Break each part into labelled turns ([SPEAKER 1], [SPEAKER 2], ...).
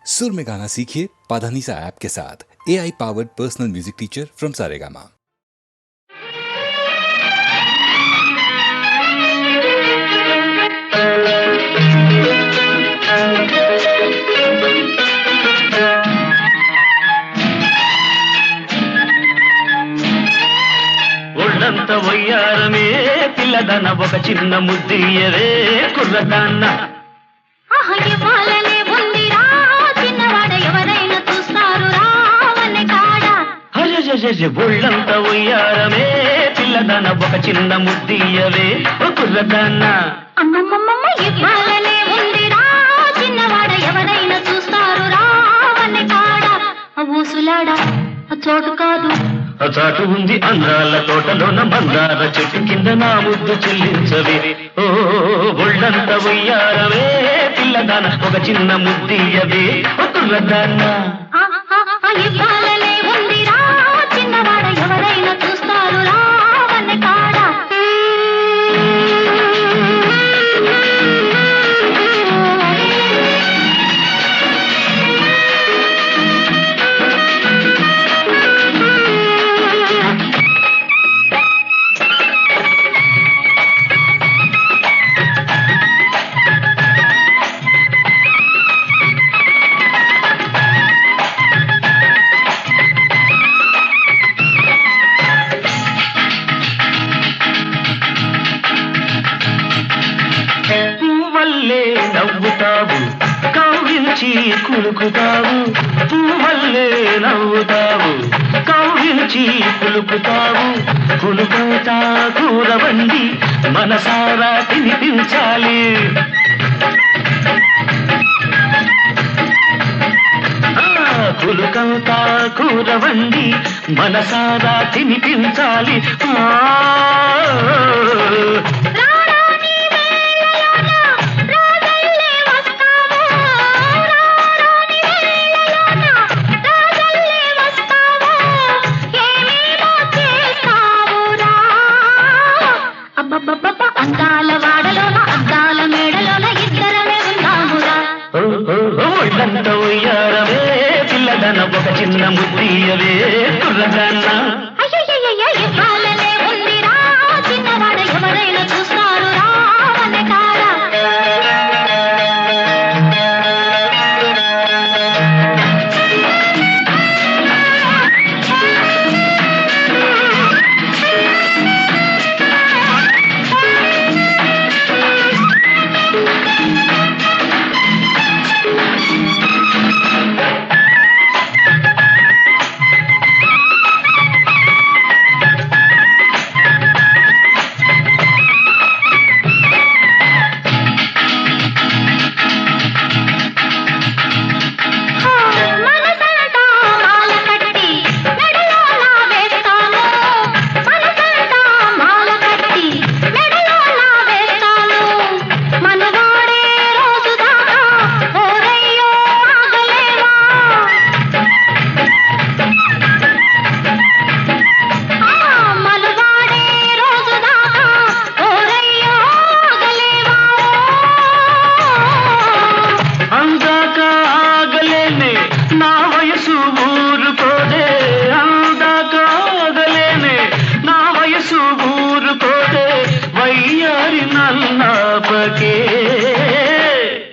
[SPEAKER 1] सुर में गाना सीखिए पाधानीसा ऐप के साथ। AI powered personal music teacher from Saregama.
[SPEAKER 2] ఒళ్ళంత వయ్యారమే పిల్లదన ఒక చిన్న ముద్దియవే కుర్రదాన్న
[SPEAKER 3] ఇవ్వాలనే ఉందిరా చిన్నవాడ ఎవరైనా చూస్తారు రావనే కాడ.
[SPEAKER 2] ఒళ్ళంత వయ్యారమే పిల్లదన ఒక చిన్న ముద్దియవే కుర్రదాన్న
[SPEAKER 3] అమ్మమ్మమ్మ ఇవ్వాలనే ఉందిరా చిన్నవాడ ఎవరైనా చూస్తారు రావనే కాడ. ఊసులాడ చోటు కాదు
[SPEAKER 2] చాటు ఉంది అందాల తోటలోన మందార చెట్టు కింద నా ముద్దు చెల్లించవే ఓ ఒళ్ళంత వయ్యారవే పిల్లదాన ఒక చిన్న ముద్దియవే కుర్రదాన్న
[SPEAKER 3] ఇవ్వాలనే ఉందిరా చిన్నవాడ ఎవరైనా చూస్తారు రావనే కాడ.
[SPEAKER 2] నవ్వుతావు కౌగిలించి కులుకుతావు పువ్వల్లే నవ్వుతావు కౌగిలించి కులుకుతావు కులుకవుతా కూరవండి మనసారా తినిపించాలి కులుకవుతా కూరవండి మనసారా తినిపించాలి
[SPEAKER 3] అందాల వాడలోన అద్దాల మేడలోన ఇద్దరమే ఉన్నామురా.
[SPEAKER 2] ఒళ్ళంత ఉయ్యారవే పిల్లదన ఒక చిన్న ముద్దియవే కుర్రదాన్న
[SPEAKER 3] ఇవ్వాలనే ఉందిరా చిన్నవాడ ఎవరైనా చూస్తారు రావనే కాడ.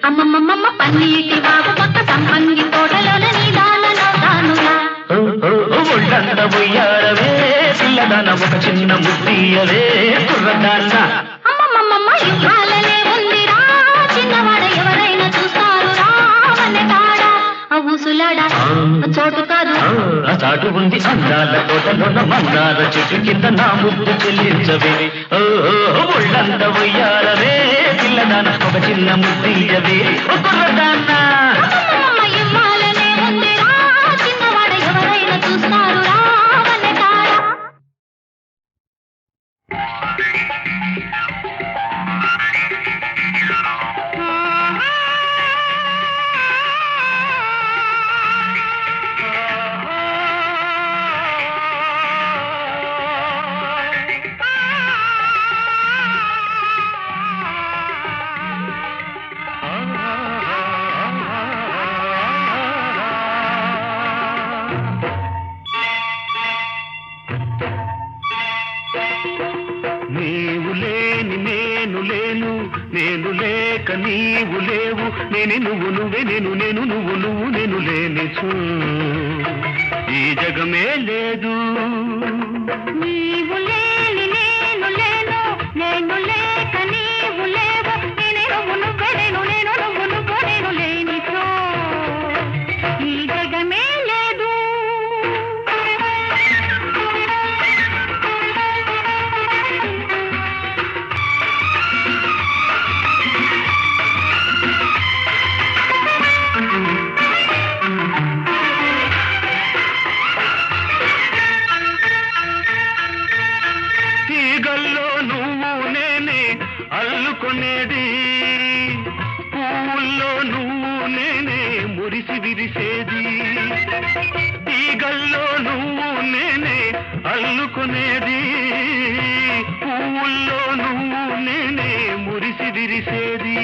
[SPEAKER 3] అమ్మమ్మమ్మ పన్నీటి బాబు పక్క సంపంగి తోటలోన నీదాలలో తానురా.
[SPEAKER 2] ఒళ్ళంత ఉయ్యారవే పిల్లదాన ఒక చిన్న ముద్దియవే కుర్రదాన్న
[SPEAKER 3] అమ్మమ్మమ్మ ఇవ్వాలనే ఉందిరా చిన్నవాడ ఎవరైనా చూస్తారు రావనే కాడ. ఊసులాడ చోటు కాదు
[SPEAKER 2] చాటు ఉంది అందాల తోటలోన మందార చెట్టు కింద నా ముద్దు చెల్లించవే ఒళ్ళంత ఉయ్యారవే పిల్లదాన ఒక చిన్న ముద్దియవే కుర్రదాన్న
[SPEAKER 3] ఇవ్వాలనే ఉందిరా చిన్నవాడ ఎవరైనా చూస్తారు రావనే కాడ.
[SPEAKER 2] నీవు లేవు నేనే నువ్వు నువ్వే నేను నేను నువ్వు నువ్వు నేను లేనిచు ఈ జగమే లేదు.
[SPEAKER 3] నీవు లేని నేను లేను, నేను లేక నీవు లేవు, నేనే నువ్వు నువ్వే నేను నేను నువ్వు నువ్వు నేను లేనిచో ఈ జగమే లేదు.
[SPEAKER 2] తీగల్లో నువ్వు నేనే అల్లుకొనేది, పువ్వుల్లో నువ్వు నేనే మురిసి విరిసేది. తీగల్లో నువ్వు నేనే అల్లుకొనేది, పువ్వుల్లో నువ్వు నేనే మురిసి విరిసేది.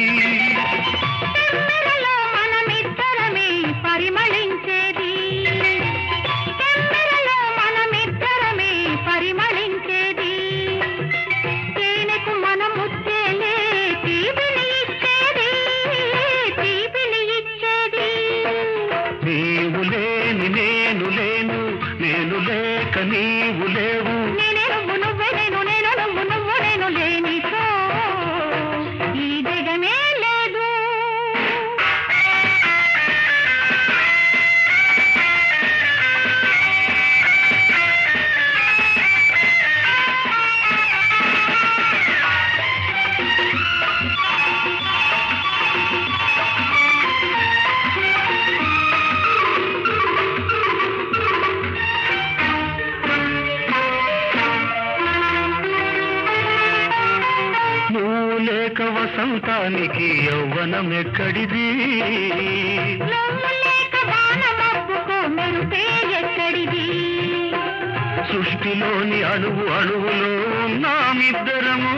[SPEAKER 3] తెమ్మెరలో మనమిద్దరమే పరిమళించేది, తెమ్మెరలో మనమిద్దరమే పరిమళించేది. తేనెకు మన ముచ్చేలే తీపిని ఇచ్చేది, తీపిని ఇచ్చేది.
[SPEAKER 2] నీవు లేని నేను లేను, నేను లేక నీవు లేవు,
[SPEAKER 3] నేనే నువ్వు నువ్వే నేను నేను నువ్వు నువ్వు నేను లేనిచో ఈ జగమే లేదు.
[SPEAKER 2] నువ్వు లేక వసంతానికి యౌవనం ఎక్కడిది,
[SPEAKER 3] నువ్వు లేక వానమబ్బుకు మెరుపే ఎక్కడిది.
[SPEAKER 2] సృష్టిలోని అణువు అణువులో ఉన్నామిద్దరము,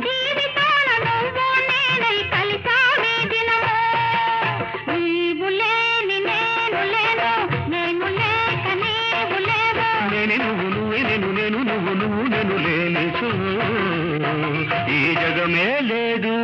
[SPEAKER 3] జీవితాన నువ్వు నేనై కలిసామే దినము. నీవు లేని నేను లేను, నేను లేక నీవు లేవు,
[SPEAKER 2] నేనే నువ్వు నువ్వే నేను నేను నువ్వు నువ్వు నేను లేనిచు ఈ జగమే లేదు.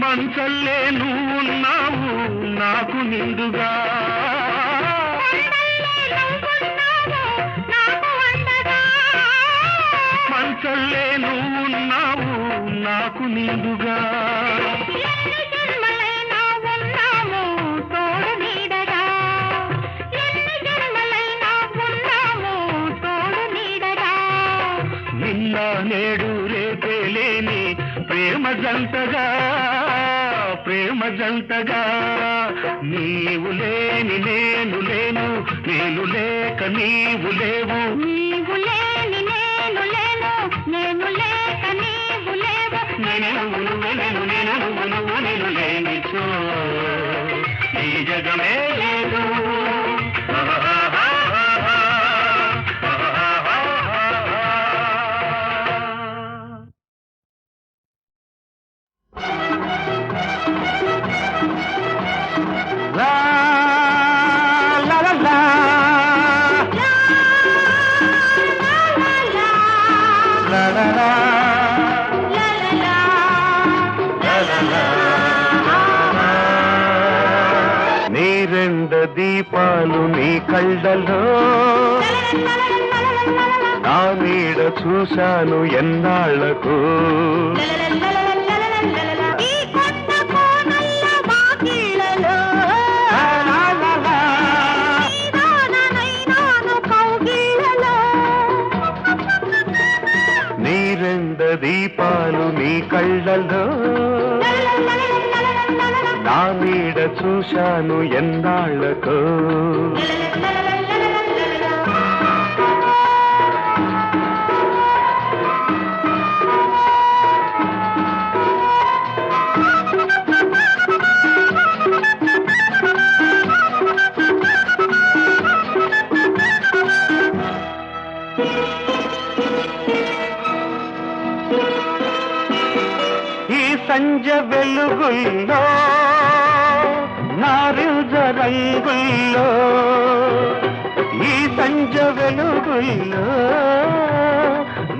[SPEAKER 2] మంచల్లే నువ్వున్నావు నాకు నిండుగా, మంచల్లే నువ్వున్నావు నాకు నిండుగా.
[SPEAKER 3] ఎన్ని జన్మలైనా ఉన్నాము తోడు నీడగా, ఎన్ని జన్మలైనా ఉన్నాము తోడు నీడగా.
[SPEAKER 2] నిన్న నేడు రేపే లేని ప్రేమ జంటగా, ప్రేమ జంటగా. నీవు లేని నేను లేను, నేను లేక నీవు లేవు,
[SPEAKER 3] నీవు లేని నేను లేను, నేను లేక నీవు లేవు,
[SPEAKER 2] నేనే నువ్వు నువ్వే నేను నేను నువ్వు నువ్వు నేను లేనిచో ఈ జగమే లేదు. La la la la. La la la. నీ రెండు దీపాలు నీ కళ్ళలో నా నీడ చూశాను ఎన్నాళ్లకు,
[SPEAKER 3] ఈ కొత్త కోనల్ల వాకిళ్ళలో నీదాననైనాను కౌగిళ్ళలో.
[SPEAKER 2] నీ రెండు దీపాలు నీ కళ్ళలో నా నీడ చూశాను ఎన్నాళ్లకు.
[SPEAKER 4] సంజ వెలుగుల్లో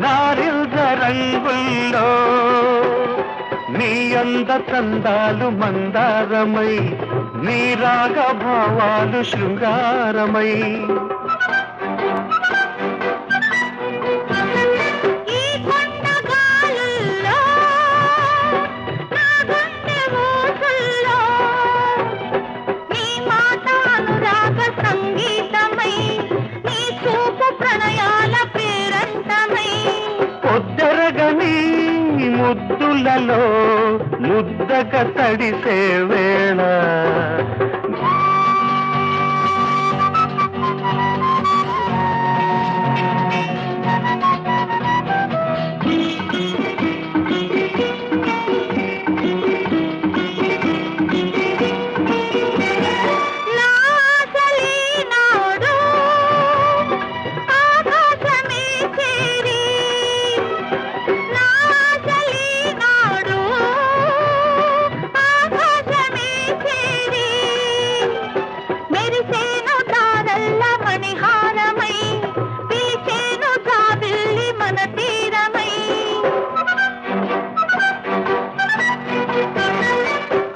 [SPEAKER 4] నారిల్ద రంగుల్లో నీ అంద చందాలు మందారమై నీ రాగ భావాలు శృంగారమై పొద్దరగని ముద్దులలో ముద్దక తడిసే వేళ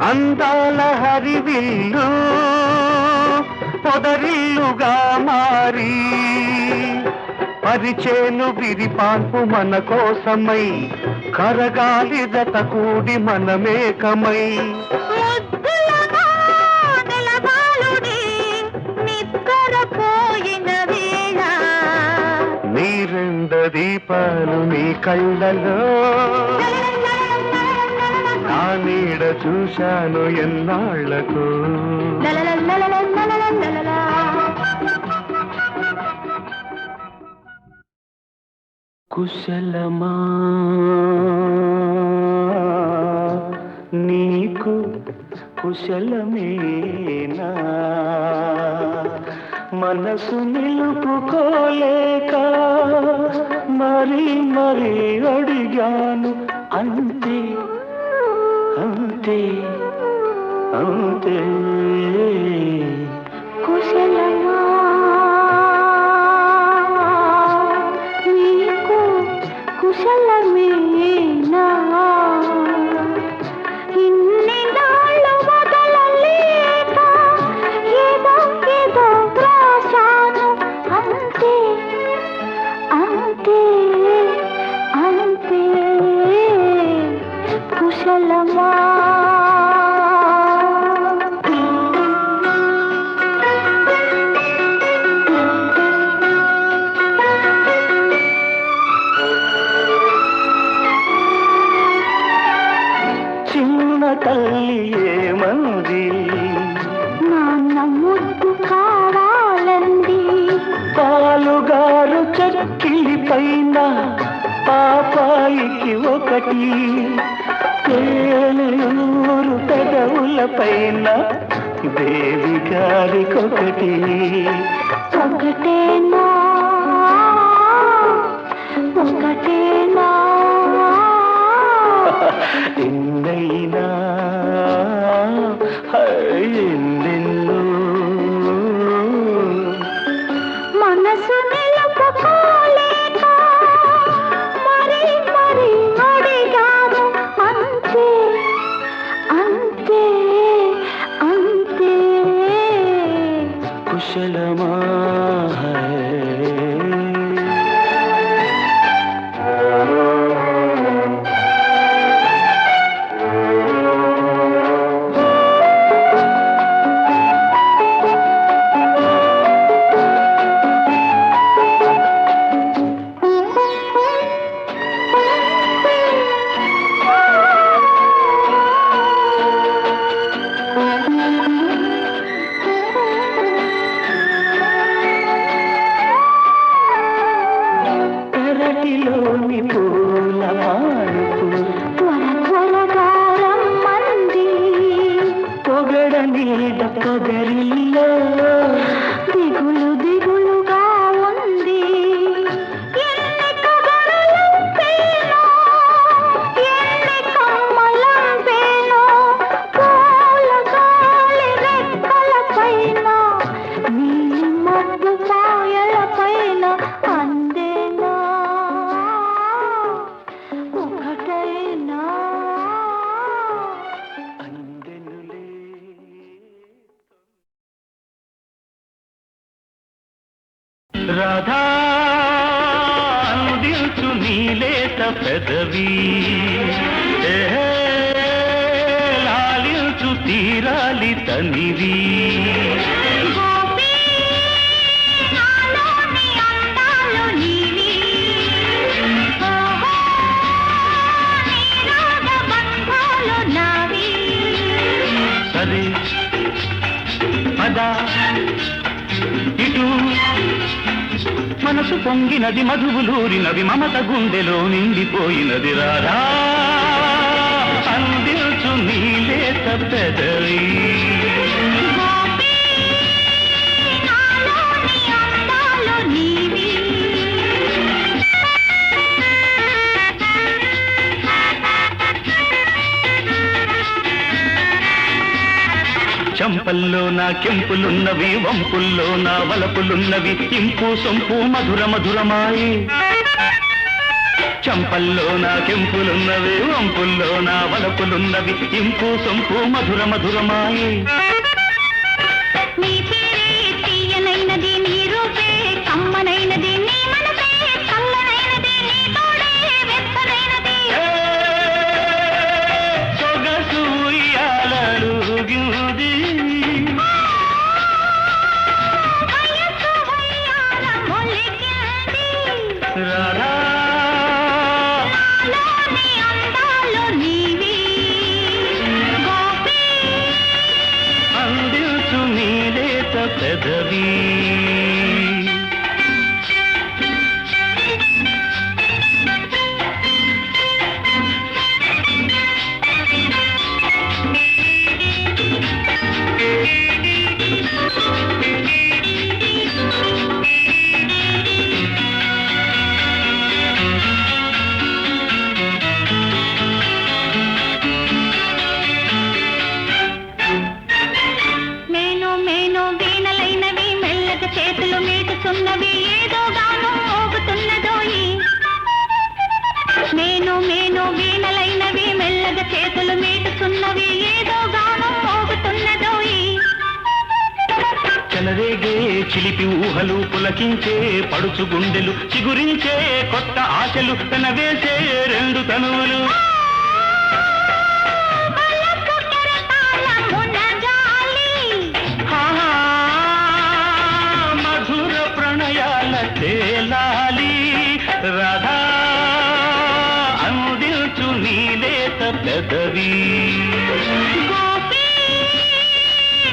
[SPEAKER 4] అందాల హరివిల్లు పొదరిల్లుగా మారి పరిచేను విరిపాన్పు మన కోసమై కరగాలి జత కూడి మనమేకమై నీ రెండు దీపాలు నీ కళ్ళలో నా నీడ చూశాను ఎన్నాళ్లకు కుశలమా నీకు కుశలమేనా మనసు నిలుపుకోలేక మరి మరి అడిగాను అంతే అంతే అంతే
[SPEAKER 3] కుశలమా నీకు కుశలమేనా ఇన్ని నాళ్ళు వదలలేక ఏదో ఏదో రాశాను అంతే అంతే అంతే కుశలమా
[SPEAKER 4] చిన్న తల్లి ఏమంది
[SPEAKER 3] నాన్న ముద్దు కావాలండి
[SPEAKER 4] పాలుగారు చక్కిలి పైన పాపాయికి ఒకటి తేనెయూరు పెదవుల పైన దేవి గారికొకటి
[SPEAKER 3] ఒకటేనా ఒకటేనా
[SPEAKER 4] ఎన్నైనా ఎన్నెన్నో
[SPEAKER 3] మనసు నిలుపుకోలేక మరి మరి అడిగాను అంతే అంతే అంతే
[SPEAKER 4] కుశలమా పెరటిలోని పూల మానుపు
[SPEAKER 3] త్వర త్వరగా రమ్మంది
[SPEAKER 4] పొగడ నీడ పొగరిల్లో
[SPEAKER 3] దిగులు దిగులుగా ఉంది ఎన్ని కబురులంపేనో ఎన్ని కమ్మలంపేనో పూల గాలి రెక్కల పైన నీలి మబ్బు పాయల పైన
[SPEAKER 2] రాధా అందించు నీలేత పెదవి లాలించు తీరాలి తనివి
[SPEAKER 3] గోపీ నాలోని అందాలు నీవి ఓహో నీ రాగ బంధాలు నావి
[SPEAKER 2] సరే పద ఇటు మనసు పొంగినది మధువులూరినవి మమత గుండెలో నిండిపోయినది రాధా అందించు నీలేత పెదవి
[SPEAKER 3] గోపీ నాలోని అందాలు నీవి
[SPEAKER 2] చంపల్లో నా కెంపులున్నవి వంపుల్లో నా వలపులున్నవి ఇంపు సొంపు మధుర మధురమాయి చంపల్లో నా కెంపులున్నవి వంపుల్లో నా వలపులున్నవి ఇంపు సొంపు మధుర మధురమాయి
[SPEAKER 3] నీ పేరే తీయనైనది నీ రూపే కమ్మనైనది నీ మనసే చల్లనైనది నీ తోడే వెచ్చనైనది
[SPEAKER 2] సొగసు ఉయ్యాలలుగింది
[SPEAKER 3] వయస్సు ఉయ్యాల మొలికింది
[SPEAKER 2] రాధా
[SPEAKER 3] నాలోని అందాలు నీవి గోపీ
[SPEAKER 2] అందించు నీలేత పెదవి
[SPEAKER 3] మేను మేను వీణలైనవి మెల్లగా చేతులు మీటుతున్నవి ఏదో గానం మోగుతున్నదోయి మేను మేను వీణలైనవి మెల్లగా చేతులు మీటుతున్నవి ఏదో గానం మోగుతున్నదోయి
[SPEAKER 2] చెలరేగే చిలిపి ఊహలు పులకించే పడుచు గుండెలు చిగురించే కొత్త ఆశలు పెనవేసే రెండు తనువులు
[SPEAKER 3] వలపు కెరటాలమున గాలి
[SPEAKER 2] ఆహా, మధుర ప్రణయాల తేలాలి రాధా అందించు నీలేత పెదవి
[SPEAKER 3] గోపీ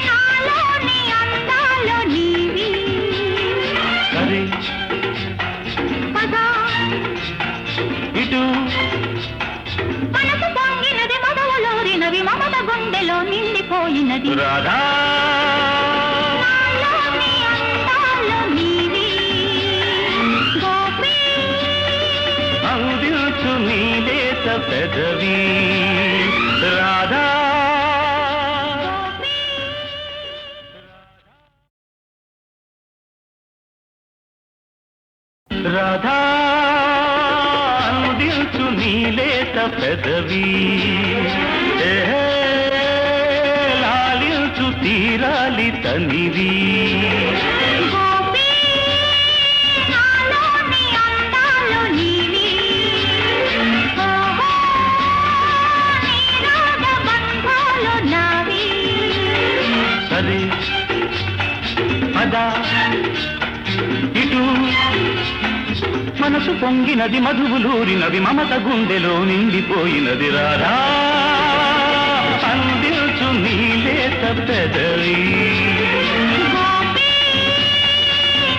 [SPEAKER 3] నాలోని అందాలు నీవి
[SPEAKER 2] సరే
[SPEAKER 3] పద
[SPEAKER 2] ఇటు
[SPEAKER 3] మనసు పొంగినది మదవులూరినవి మమత గుండెలో నిండిపోయినది
[SPEAKER 2] రాధా
[SPEAKER 3] నాలోని అందాలు నీవి గోపీ
[SPEAKER 2] అందించు నీలేత పెదవి రాధా రాధా అందించు నీలేత పెదవి లాలించు తీరాలి తనివి
[SPEAKER 3] గోపీ నాలోని అందాలు నీవి ఓహో నీ రాగ బంధాలు నావి
[SPEAKER 2] సరే పద ఇటు మనసు పొంగినది మధువులూరినవి మమత గుండెలో నిండిపోయినది రాధా అందించు నీలేత పెదవి
[SPEAKER 3] గోపీ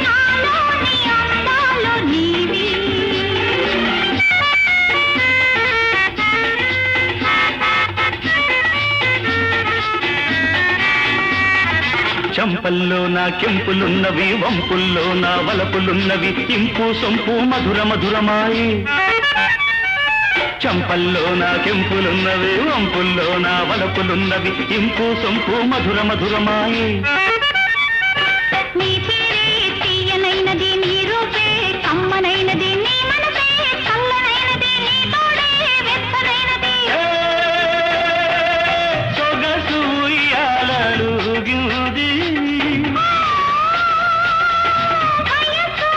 [SPEAKER 3] నాలోని అందాలు నీవి
[SPEAKER 2] చంపల్లో నా కెంపులున్నవి వంపుల్లో నా వలపులున్నవి ఇంపు సొంపు మధుర మధురమాయి చంపల్లో నా కెంపులున్నవి వంపుల్లో నా వలపులున్నవి ఇంపు సొంపు మధుర మధురమాయి
[SPEAKER 3] నీ పేరే తీయనైనది నీ రూపే కమ్మనైనది నీ మనసే చల్లనైనది నీ తోడే వెచ్చనైనది
[SPEAKER 2] సొగసు ఉయ్యాలలుగింది
[SPEAKER 3] వయస్సు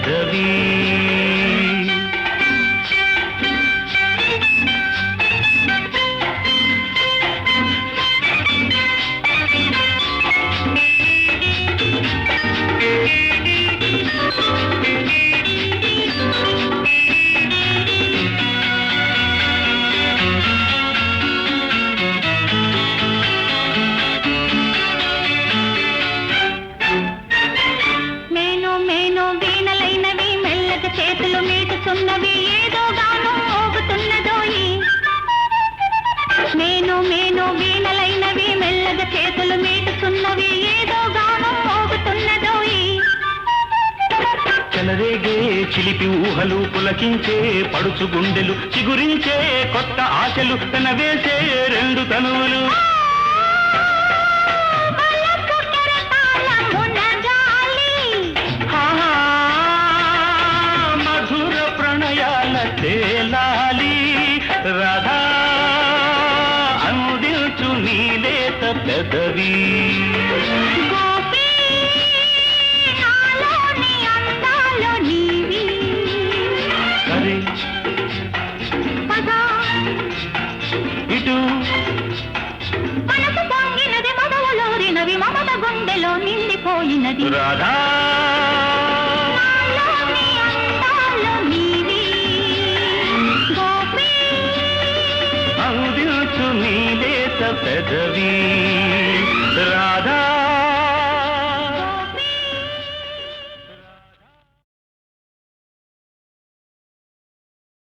[SPEAKER 2] పెదవి.
[SPEAKER 3] చేతులు మీటుతున్నవి ఏదో గానం మోగుతున్నదోయి. మేను మేను వీణలైనవి మెల్లగా చేతులు మీటుతున్నవి ఏదో గానం మోగుతున్నదోయి.
[SPEAKER 2] చెలరేగే చిలిపి ఊహలు పులకించే పడుచు గుండెలు చిగురించే కొత్త ఆశలు పెనవేసే రెండు తనువులు. తేలాలి రాధా అందించు నీలేత పెదవి. సరే ఇటు
[SPEAKER 3] మనసు పొంగినది మదవులోరినవి మమత గుండెలో నిండిపోయినది.
[SPEAKER 2] రాధా అందించు నీలేత పెదవి. రాధా